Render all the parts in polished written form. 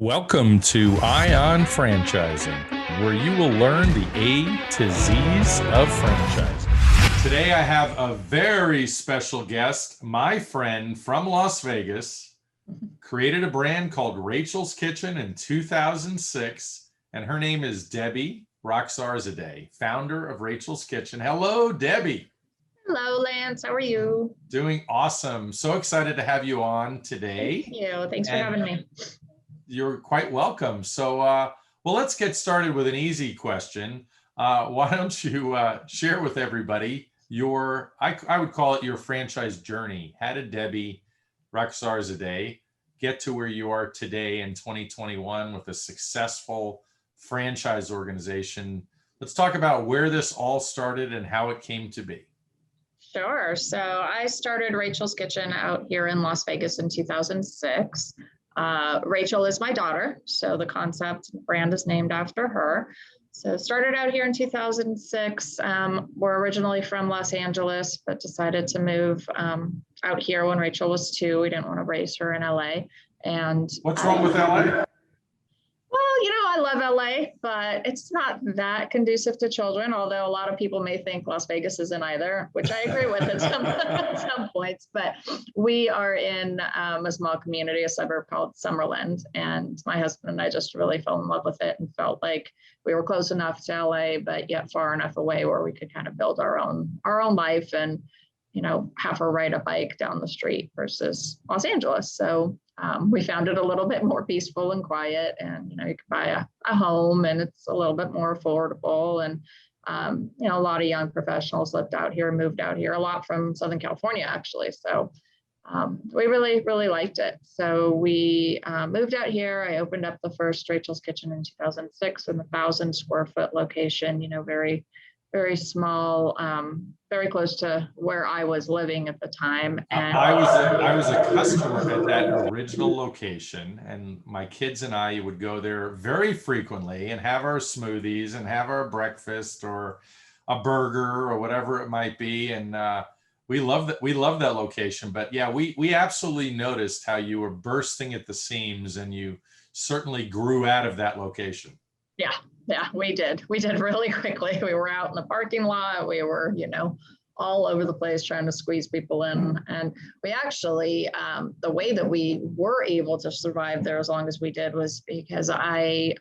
Welcome to Ion Franchising, where you will learn the A to Z's of franchising. Today I have a very special guest, my friend from Las Vegas, created a brand called Rachel's Kitchen in 2006, and her name is Debbie Roxarzade, founder of Rachel's Kitchen. Hello, Debbie. Hello, Lance. How are you? Doing awesome. So excited to have you on today. Thank you. Thanks for having me. You're quite welcome. So, well, let's get started with an easy question. Why don't you share with everybody your, I would call it your franchise journey. How did Debbie Roxarzade get to where you are today in 2021 with a successful franchise organization? Let's talk about where this all started and how it came to be. Sure. So I started Rachel's Kitchen out here in Las Vegas in 2006. Rachel is my daughter, so the concept brand is named after her. So started out here in 2006. We're originally from Los Angeles, but decided to move out here when Rachel was 2. We didn't want to raise her in LA. And what's wrong with LA? Well, I love LA, but it's not that conducive to children, although a lot of people may think Las Vegas isn't either, which I agree with at some points. But we are in a small community, a suburb called Summerlin, and my husband and I just really fell in love with it and felt like we were close enough to LA, but yet far enough away where we could kind of build our own life and, have her ride a bike down the street versus Los Angeles. So we found it a little bit more peaceful and quiet, and you can buy a home, and it's a little bit more affordable. And a lot of young professionals lived out here, moved out here, a lot from Southern California actually. So we really liked it. So we moved out here. I opened up the first Rachel's Kitchen in 2006 in the 1,000-square-foot location. Very small, very close to where I was living at the time. And I was a customer at that original location, and my kids and I would go there very frequently and have our smoothies and have our breakfast or a burger or whatever it might be. And we love that location. But yeah, we absolutely noticed how you were bursting at the seams, and you certainly grew out of that location. Yeah, we did. We did really quickly. We were out in the parking lot. We were, all over the place trying to squeeze people in. And we actually, the way that we were able to survive there as long as we did was because I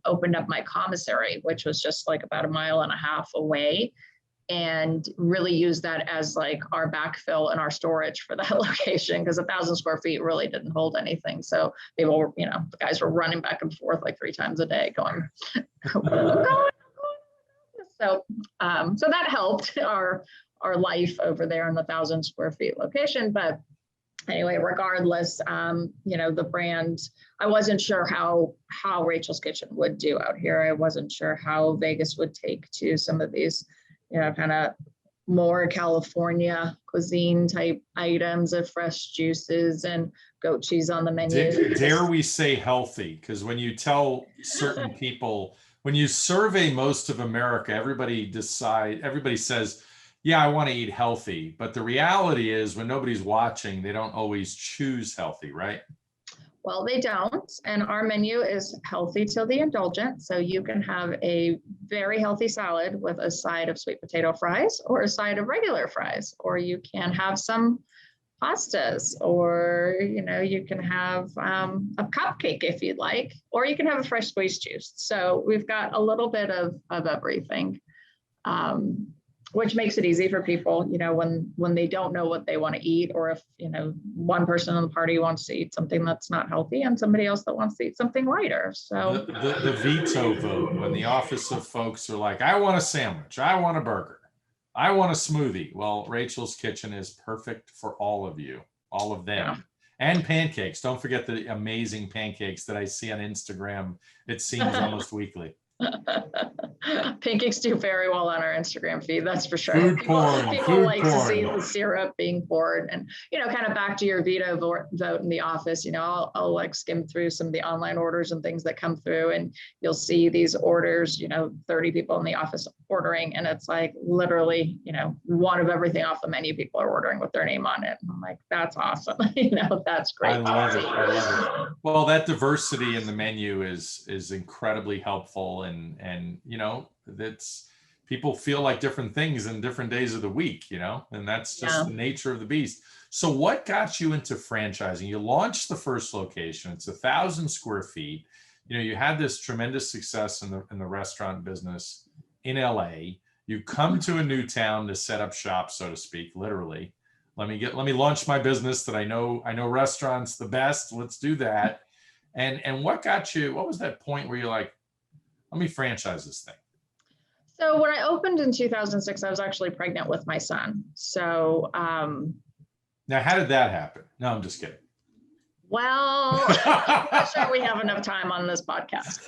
opened up my commissary, which was just like about 1.5 miles away, and really used that as like our backfill and our storage for that location, because 1,000 square feet really didn't hold anything. So people were, the guys were running back and forth like 3 times a day going, so that helped our life over there in the 1,000 square feet location. But anyway, regardless, the brand, I wasn't sure how Rachel's Kitchen would do out here. I wasn't sure how Vegas would take to some of these kind of more California cuisine type items of fresh juices and goat cheese on the menu. Dare we say healthy? Because when you tell certain people, when you survey most of America, everybody says, yeah, I want to eat healthy. But the reality is when nobody's watching, they don't always choose healthy, right? Well, they don't. And our menu is healthy till the indulgent. So you can have a very healthy salad with a side of sweet potato fries or a side of regular fries, or you can have some pastas, or, you can have a cupcake if you'd like, or you can have a fresh squeezed juice. So we've got a little bit of everything. Which makes it easy for people, when they don't know what they want to eat, or if, one person in the party wants to eat something that's not healthy and somebody else that wants to eat something lighter. So the veto vote, when the office of folks are like, I want a sandwich, I want a burger, I want a smoothie. Well, Rachel's Kitchen is perfect for all of you, all of them. Yeah. And pancakes. Don't forget the amazing pancakes that I see on Instagram. It seems almost weekly. Pancakes do very well on our Instagram feed, that's for sure. Food People, porn, people food like to see porn. the syrup being poured. And, kind of back to your veto vote in the office, I'll like skim through some of the online orders and things that come through, and you'll see these orders, 30 people in the office ordering. And it's like literally, one of everything off the menu people are ordering with their name on it. And I'm like, that's awesome. That's great. I love it. I love it. Well, that diversity in the menu is incredibly helpful, and that's people feel like different things in different days of the week, and that's just the nature of the beast. So, what got you into franchising? You launched the first location. It's 1,000 square feet. You had this tremendous success in the restaurant business in LA. You come to a new town to set up shop, so to speak, literally. Let me launch my business that I know restaurants the best. Let's do that. And what was that point where you're like, let me franchise this thing? So when I opened in 2006, I was actually pregnant with my son. So now, how did that happen? No, I'm just kidding. Well, I'm not sure we have enough time on this podcast.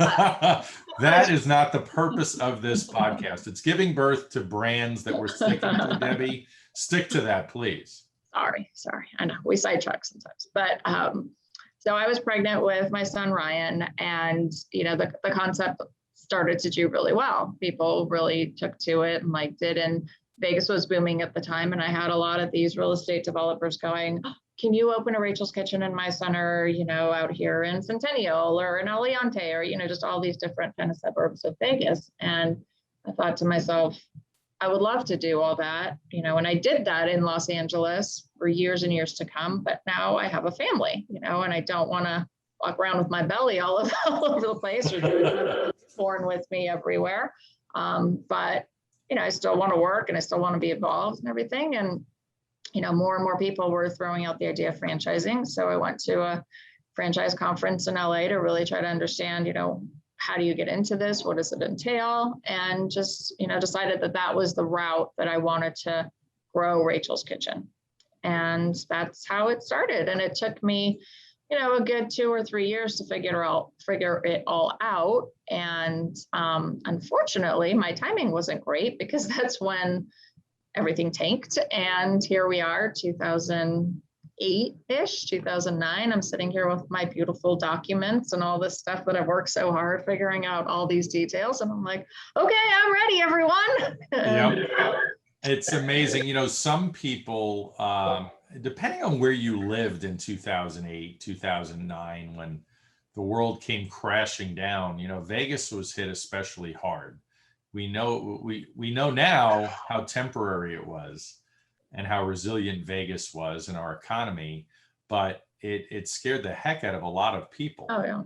That is not the purpose of this podcast. It's giving birth to brands that we're sticking to, Debbie. Stick to that, please. Sorry. I know we sidetrack sometimes, but so I was pregnant with my son, Ryan, and, the concept started to do really well. People really took to it and liked it. And Vegas was booming at the time. And I had a lot of these real estate developers going, can you open a Rachel's Kitchen in my center, out here in Centennial or in Aliante, or, just all these different kind of suburbs of Vegas. And I thought to myself, I would love to do all that, and I did that in Los Angeles for years and years to come. But now I have a family, and I don't want to walk around with my belly all over the place or do born with me everywhere. But, I still want to work and I still want to be involved and everything. And, more and more people were throwing out the idea of franchising. So I went to a franchise conference in LA to really try to understand, how do you get into this? What does it entail? And just, decided that was the route that I wanted to grow Rachel's Kitchen. And that's how it started. And it took me, a good 2 or 3 years to figure it all out. And unfortunately, my timing wasn't great because that's when everything tanked. And here we are, 2008-ish, 2009. I'm sitting here with my beautiful documents and all this stuff that I've worked so hard figuring out all these details. And I'm like, okay, I'm ready, everyone. Yep. It's amazing. Some people, depending on where you lived in 2008, 2009, when the world came crashing down, Vegas was hit especially hard. We know now how temporary it was and how resilient Vegas was in our economy, but it scared the heck out of a lot of people. Oh, yeah.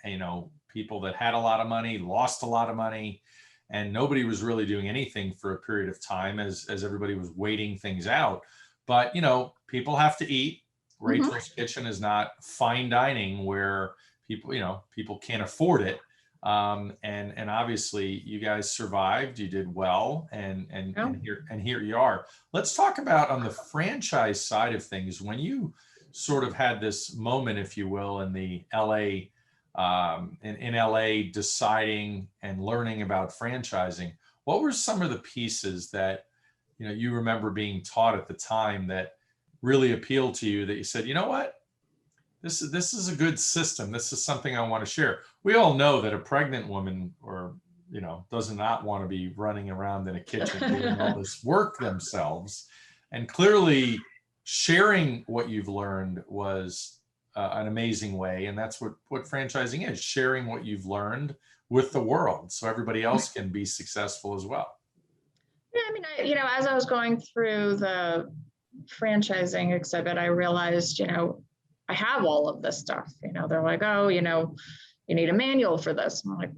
And, people that had a lot of money, lost a lot of money, and nobody was really doing anything for a period of time as everybody was waiting things out. But, people have to eat. Rachel's Kitchen is not fine dining where people can't afford it. And obviously you guys survived, you did well, and here you are. Let's talk about on the franchise side of things, when you sort of had this moment, if you will, in the LA, in LA deciding and learning about franchising. What were some of the pieces that, you remember being taught at the time that really appealed to you, that you said, you know what? This is a good system. This is something I want to share. We all know that a pregnant woman does not want to be running around in a kitchen doing all this work themselves. And clearly sharing what you've learned was an amazing way. And that's what franchising is, sharing what you've learned with the world so everybody else can be successful as well. Yeah, I mean, as I was going through the franchising exhibit, I realized, I have all of this stuff. They're like, oh, you need a manual for this. I'm like,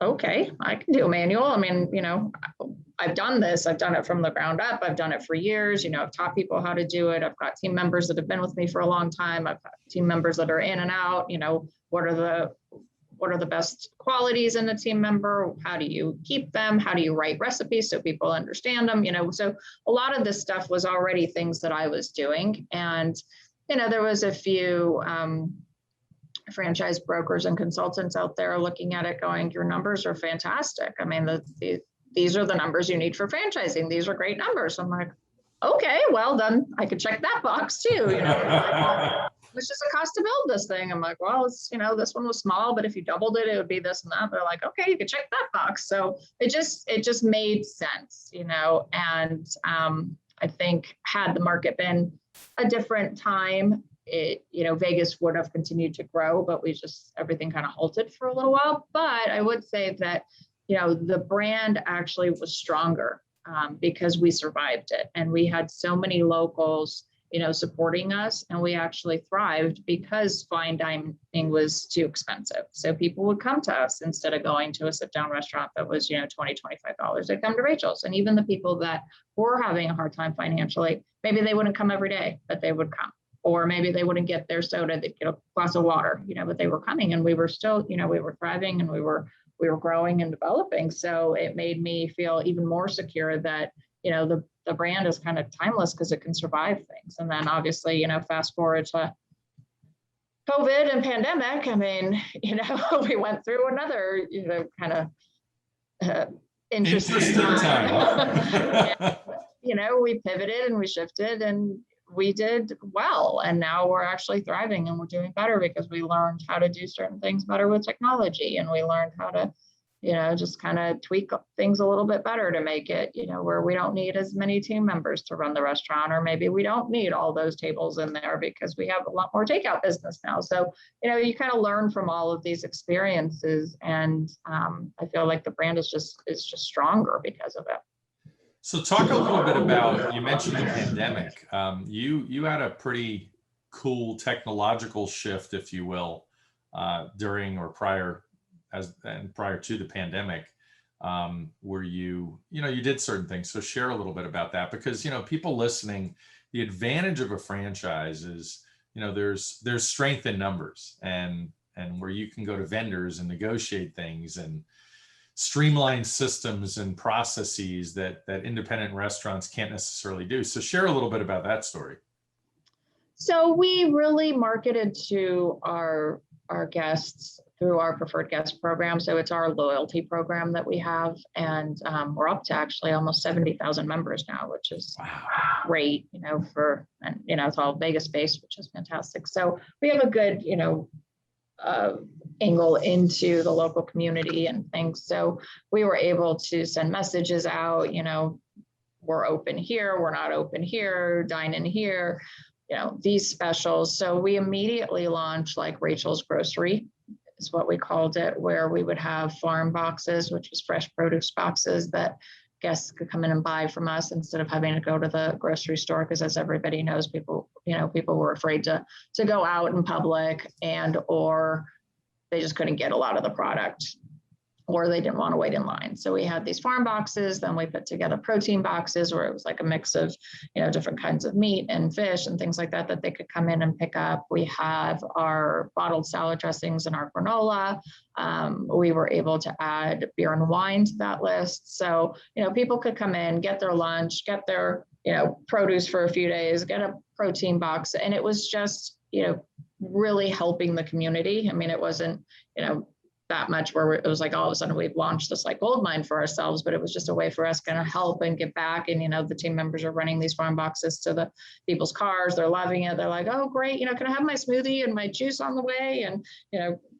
okay, I can do a manual. I mean, I've done this. I've done it from the ground up. I've done it for years. I've taught people how to do it. I've got team members that have been with me for a long time. I've got team members that are in and out. What are the best qualities in a team member? How do you keep them? How do you write recipes so people understand them? So a lot of this stuff was already things that I was doing. And, there was a few franchise brokers and consultants out there looking at it going, your numbers are fantastic. I mean, these are the numbers you need for franchising. These are great numbers. I'm like, okay, well, then I could check that box too. Like, well, it's just a cost to build this thing. I'm like, well, it's, this one was small, but if you doubled it, it would be this and that. They're like, okay, you could check that box. So it just made sense, and I think had the market been a different time, Vegas would have continued to grow, but everything kind of halted for a little while. But I would say that, the brand actually was stronger because we survived it, and we had so many locals, supporting us, and we actually thrived because fine dining was too expensive. So people would come to us instead of going to a sit-down restaurant that was, $20, $25. They'd come to Rachel's. And even the people that were having a hard time financially, maybe they wouldn't come every day, but they would come. Or maybe they wouldn't get their soda, they'd get a glass of water, but they were coming, and we were still, we were thriving, and we were growing and developing. So it made me feel even more secure that, the brand is kind of timeless because it can survive things. And then obviously, fast forward to COVID and pandemic, I mean, we went through another, kind of interesting time. And, we pivoted and we shifted and we did well. And now we're actually thriving and we're doing better because we learned how to do certain things better with technology. And we learned how to, just kind of tweak things a little bit better to make it, where we don't need as many team members to run the restaurant, or maybe we don't need all those tables in there because we have a lot more takeout business now. So, you kind of learn from all of these experiences, and I feel like the brand is just stronger because of it. So talk a little bit about, you mentioned the pandemic. You had a pretty cool technological shift, if you will, during or prior to the pandemic, where you did certain things. So share a little bit about that, because, people listening, the advantage of a franchise is, there's strength in numbers, and where you can go to vendors and negotiate things and streamline systems and processes that independent restaurants can't necessarily do. So share a little bit about that story. So we really marketed to our guests through our preferred guest program. So it's our loyalty program that we have. And we're up to actually almost 70,000 members now, which is great, it's all Vegas based, which is fantastic. So we have a good, angle into the local community and things. So we were able to send messages out, we're open here, we're not open here, dine in here, these specials. So we immediately launched like Rachel's Grocery is what we called it, where we would have farm boxes, which was fresh produce boxes that guests could come in and buy from us instead of having to go to the grocery store. Because as everybody knows, people were afraid to go out in public, or they just couldn't get a lot of the product, or they didn't want to wait in line. So we had these farm boxes. Then we put together protein boxes where it was like a mix of, different kinds of meat and fish and things like that they could come in and pick up. We have our bottled salad dressings and our granola. We were able to add beer and wine to that list. So, people could come in, get their lunch, get their, produce for a few days, get a protein box. And it was just, really helping the community. I mean, it wasn't, that much where it was like all of a sudden we've launched this like gold mine for ourselves, but it was just a way for us to kind of help and give back. And, the team members are running these farm boxes to the people's cars. They're loving it. They're like, oh, great. Can I have my smoothie and my juice on the way? And,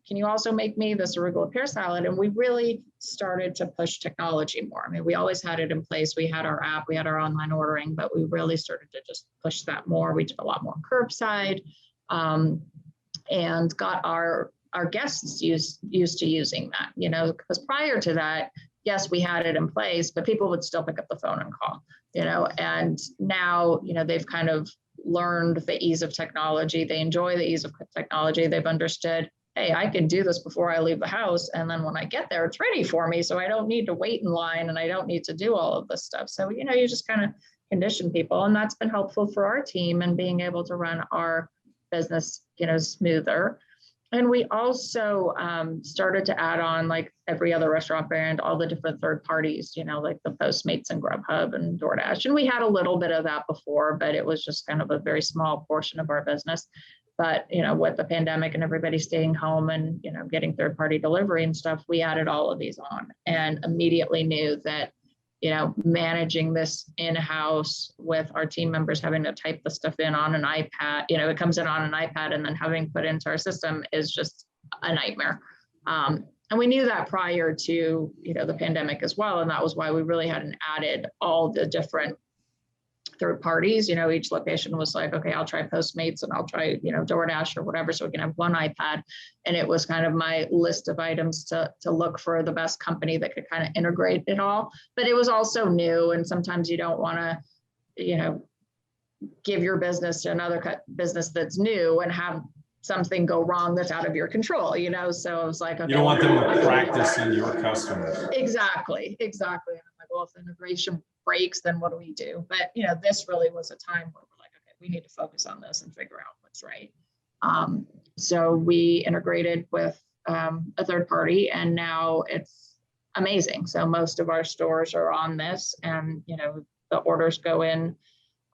can you also make me this arugula pear salad? And we really started to push technology more. I mean, we always had it in place. We had our app, we had our online ordering, but we really started to just push that more. We did a lot more curbside, and got our guests used to using that, because prior to that, yes, we had it in place, but people would still pick up the phone and call, and now, they've kind of learned the ease of technology. They enjoy the ease of technology. They've understood, hey, I can do this before I leave the house. And then when I get there, it's ready for me. So I don't need to wait in line and I don't need to do all of this stuff. So, you just kind of condition people, and that's been helpful for our team and being able to run our business, smoother. And we also started to add on, like every other restaurant brand, all the different third parties, like the Postmates and Grubhub and DoorDash. And we had a little bit of that before, but it was just kind of a very small portion of our business. But, with the pandemic and everybody staying home and, getting third-party delivery and stuff, we added all of these on and immediately knew that, managing this in-house with our team members having to type the stuff in on an iPad, it comes in on an iPad and then having put into our system is just a nightmare. And we knew that prior to, the pandemic as well. And that was why we really hadn't added all the different third parties. Each location was like, okay, I'll try Postmates and I'll try, DoorDash or whatever, so we can have one iPad. And it was kind of my list of items to look for the best company that could kind of integrate it all. But it was also new. And sometimes you don't want to, give your business to another business that's new and have something go wrong that's out of your control, so I was like, okay, you don't want them to practice on your customers. Exactly. And I'm like, well, if integration breaks, then what do we do? But this really was a time where we're like, okay, we need to focus on this and figure out what's right. So we integrated with a third party, and now it's amazing. So most of our stores are on this, and the orders go in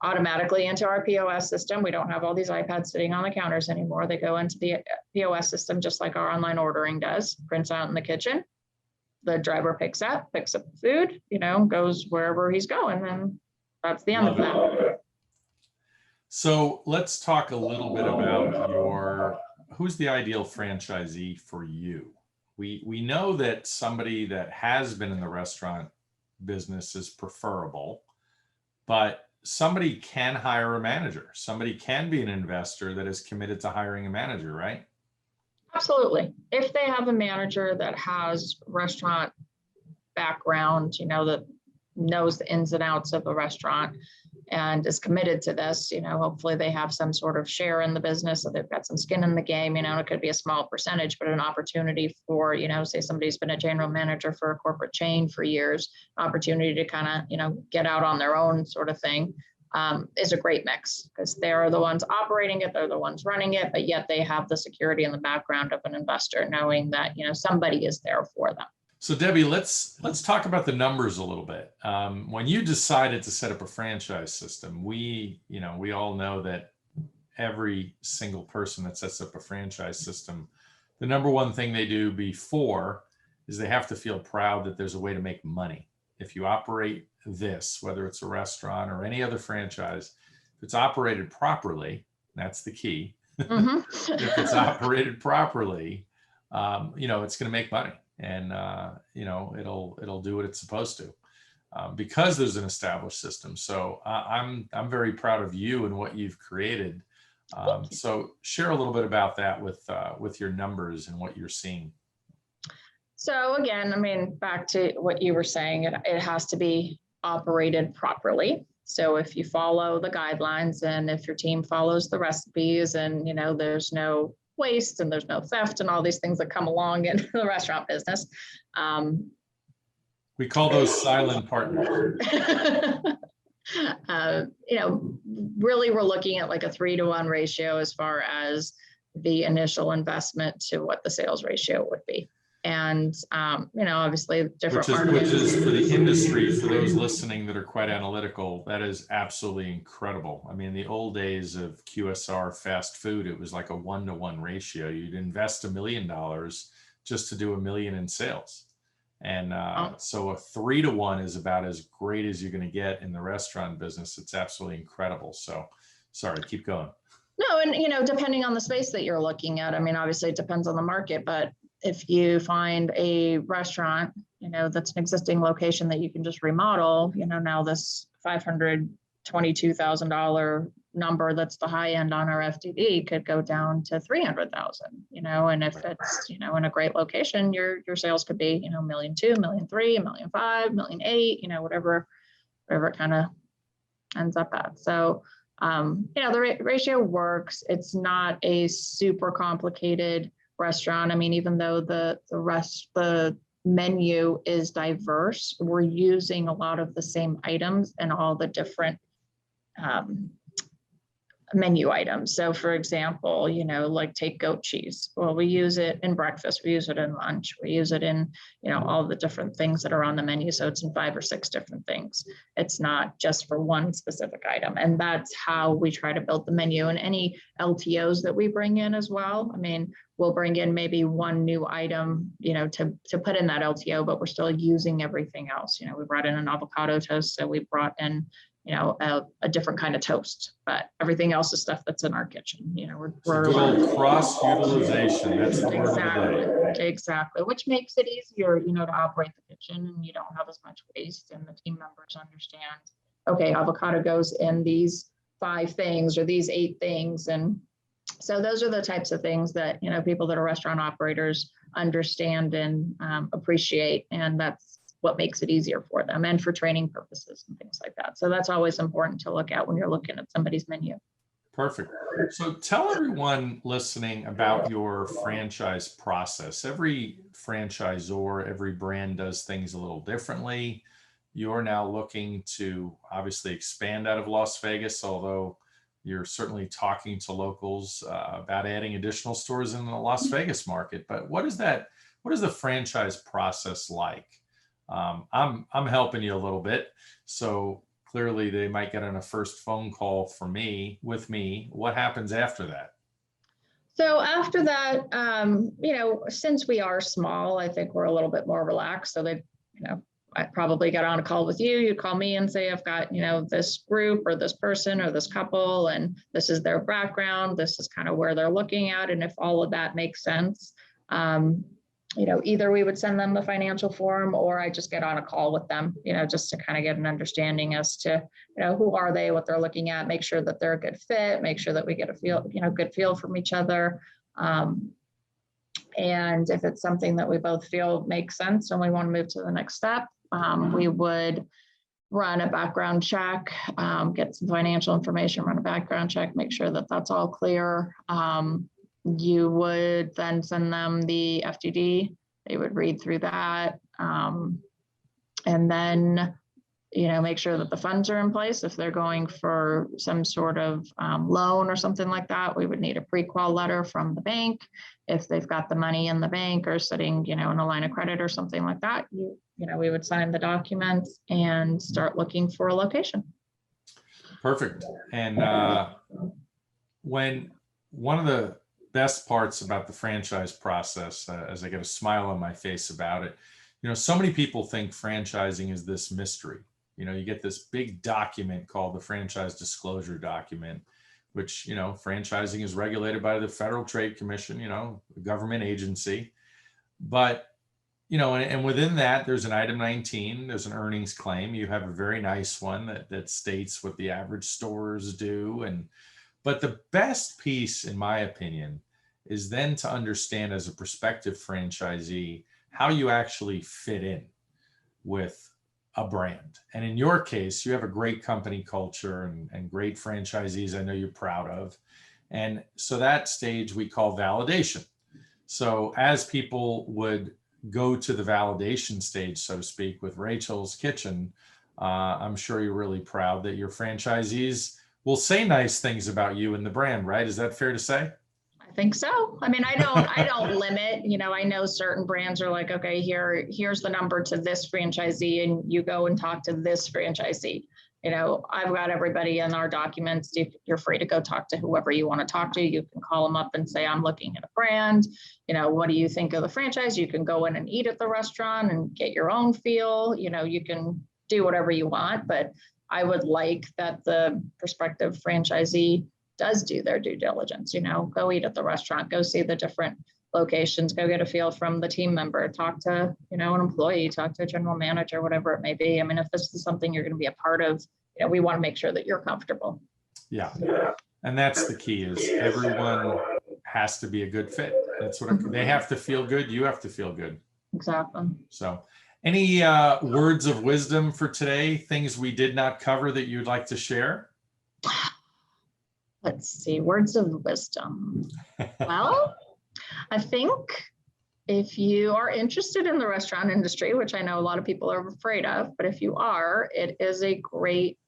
automatically into our POS system. We don't have all these iPads sitting on the counters anymore. They go into the POS system just like our online ordering does, prints out in the kitchen. The driver picks up the food, goes wherever he's going, and that's the end of that. So let's talk a little bit about who's the ideal franchisee for you. We know that somebody that has been in the restaurant business is preferable, but somebody can hire a manager. Somebody can be an investor that is committed to hiring a manager, right? Absolutely. If they have a manager that has restaurant background, that knows the ins and outs of a restaurant and is committed to this, hopefully they have some sort of share in the business. So they've got some skin in the game, it could be a small percentage, but an opportunity for, say somebody's been a general manager for a corporate chain for years, opportunity to kind of, get out on their own sort of thing, is a great mix, because they're the ones operating it, they're the ones running it, but yet they have the security in the background of an investor, knowing that, somebody is there for them. So Debbie, let's talk about the numbers a little bit. When you decided to set up a franchise system, we all know that every single person that sets up a franchise system, the number one thing they do before is they have to feel proud that there's a way to make money. If you operate this, whether it's a restaurant or any other franchise, if it's operated properly, that's the key. Mm-hmm. If it's operated properly, it's going to make money. And it'll do what it's supposed to, because there's an established system. So I'm very proud of you and what you've created. So share a little bit about that with your numbers and what you're seeing. So again, back to what you were saying, it has to be operated properly. So if you follow the guidelines and if your team follows the recipes and there's no waste and there's no theft and all these things that come along in the restaurant business. We call those silent partners. Really we're looking at like a 3-to-1 ratio as far as the initial investment to what the sales ratio would be. And, obviously different which is for the industry, for those listening that are quite analytical, that is absolutely incredible. The old days of QSR fast food, it was like a 1-to-1 ratio. You'd invest $1 million just to do $1 million in sales. And so a 3-to-1 is about as great as you're going to get in the restaurant business. It's absolutely incredible. So sorry, keep going. No, and, depending on the space that you're looking at, obviously it depends on the market, but if you find a restaurant, that's an existing location that you can just remodel, now this $522,000 number, that's the high end on our FDD, could go down to 300,000, and if it's, in a great location, your sales could be, $1.2 million, $1.3 million, $1.5 million, $1.8 million, whatever it kind of ends up at. So, the ratio works. It's not a super complicated restaurant. Even though the menu is diverse, we're using a lot of the same items and all the different menu items. So for example, like take goat cheese. Well, we use it in breakfast, we use it in lunch, we use it in, all the different things that are on the menu. So it's in 5 or 6 different things. It's not just for one specific item. And that's how we try to build the menu, and any LTOs that we bring in as well. I mean, we'll bring in maybe one new item, to put in that LTO, but we're still using everything else. We brought in an avocado toast. So we brought in a different kind of toast, but everything else is stuff that's in our kitchen. Good old cross utilization. That's the word of the day. Exactly, which makes it easier, to operate the kitchen, and you don't have as much waste, and the team members understand, okay, avocado goes in these 5 things or these 8 things. And so those are the types of things that, people that are restaurant operators understand and appreciate. And that's what makes it easier for them, and for training purposes and things like that. So that's always important to look at when you're looking at somebody's menu. Perfect. So tell everyone listening about your franchise process. Every franchisor, every brand does things a little differently. You're now looking to obviously expand out of Las Vegas, although you're certainly talking to locals about adding additional stores in the Las Vegas market. But what is the franchise process like? I'm helping you a little bit. So clearly they might get on a first phone call with me. What happens after that? So after that, since we are small, I think we're a little bit more relaxed. So they, I probably get on a call with you. You call me and say, I've got, this group or this person or this couple, and this is their background. This is kind of where they're looking at. And if all of that makes sense, either we would send them the financial form, or I just get on a call with them, just to kind of get an understanding as to, who are they, what they're looking at, make sure that they're a good fit, make sure that we get a good feel from each other. And if it's something that we both feel makes sense and we want to move to the next step, we would run a background check, get some financial information, run a background check, make sure that that's all clear. You would then send them the FDD. They would read through that. And then, make sure that the funds are in place. If they're going for some sort of loan or something like that, we would need a pre-qual letter from the bank. If they've got the money in the bank or sitting, in a line of credit or something like that, we would sign the documents and start looking for a location. Perfect. And when one of the best parts about the franchise process, as I get a smile on my face about it, so many people think franchising is this mystery. You get this big document called the franchise disclosure document, which, franchising is regulated by the Federal Trade Commission, a government agency. But, and within that, there's an item 19, there's an earnings claim. You have a very nice one that states what the average stores do. But the best piece, in my opinion, is then to understand as a prospective franchisee how you actually fit in with a brand. And in your case, you have a great company culture and great franchisees I know you're proud of. And so that stage we call validation. So as people would go to the validation stage, so to speak, with Rachel's Kitchen, I'm sure you're really proud that your franchisees will say nice things about you and the brand, right? Is that fair to say? I think so. I mean, I don't limit, I know certain brands are like, okay, here's the number to this franchisee, and you go and talk to this franchisee. I've got everybody in our documents. You're free to go talk to whoever you want to talk to. You can call them up and say, I'm looking at a brand. What do you think of the franchise? You can go in and eat at the restaurant and get your own feel. You can do whatever you want, but I would like that the prospective franchisee does do their due diligence, go eat at the restaurant, go see the different locations, go get a feel from the team member, talk to, an employee, talk to a general manager, whatever it may be. I mean, if this is something you're going to be a part of, we want to make sure that you're comfortable. Yeah. And that's the key, is everyone has to be a good fit. That's what they have to feel good. You have to feel good. Exactly. So any words of wisdom for today, things we did not cover that you'd like to share? Let's see, words of wisdom. Well, I think if you are interested in the restaurant industry, which I know a lot of people are afraid of, but if you are, it is a great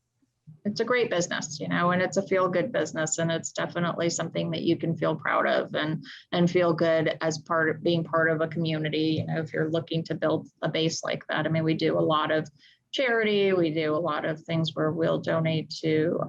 it's a great business, and it's a feel good business, and it's definitely something that you can feel proud of and feel good as being part of a community. If you're looking to build a base like that, I mean, we do a lot of charity, we do a lot of things where we'll donate to,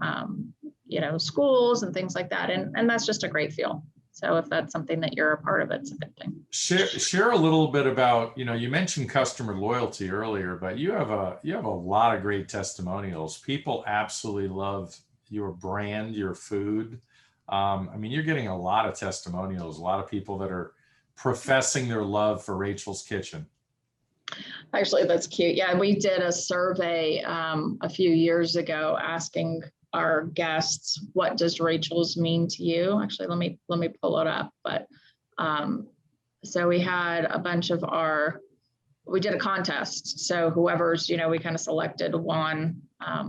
schools and things like that. And that's just a great feel. So if that's something that you're a part of, it's a good thing. Share a little bit about, you mentioned customer loyalty earlier, but you have a lot of great testimonials. People absolutely love your brand, your food. I mean, you're getting a lot of testimonials, a lot of people that are professing their love for Rachel's Kitchen. Actually, that's cute. Yeah, we did a survey a few years ago asking our guests, what does Rachel's mean to you? Actually, let me pull it up. But so we had a bunch of we did a contest. So whoever's, we kind of selected one,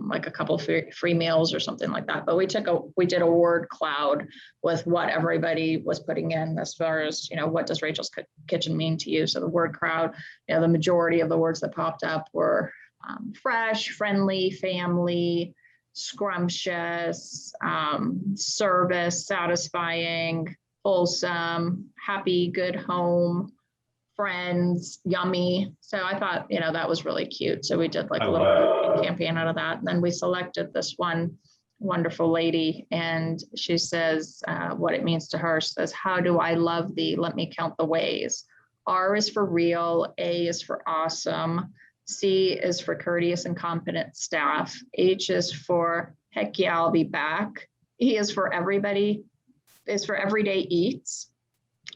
like a couple free meals or something like that. But we did a word cloud with what everybody was putting in as far as, what does Rachel's Kitchen mean to you? So the word crowd, the majority of the words that popped up were fresh, friendly, family, scrumptious, service, satisfying, wholesome, happy, good home, friends, yummy. So I thought, that was really cute. So we did like a little campaign out of that. And then we selected this one wonderful lady, and she says what it means to her. She says, how do I love thee? Let me count the ways. R is for real. A is for awesome. C is for courteous and competent staff. H is for heck yeah, I'll be back. E is for everybody, is for everyday eats.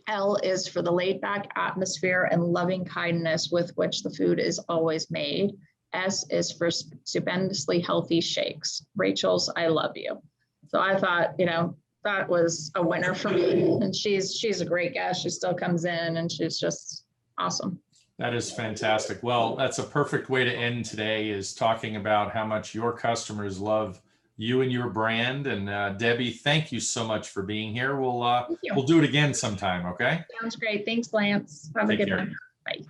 L is for the laid back atmosphere and loving kindness with which the food is always made. S is for stupendously healthy shakes. Rachel's, I love you. So I thought, that was a winner for me. And she's a great guest. She still comes in and she's just awesome. That is fantastic. Well, that's a perfect way to end today, is talking about how much your customers love you and your brand. And Debbie, thank you so much for being here. We'll do it again sometime. Okay. Sounds great. Thanks, Lance. Have a good one. Bye.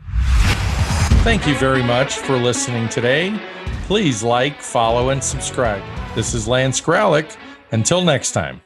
Thank you very much for listening today. Please like, follow, and subscribe. This is Lance Graulich. Until next time.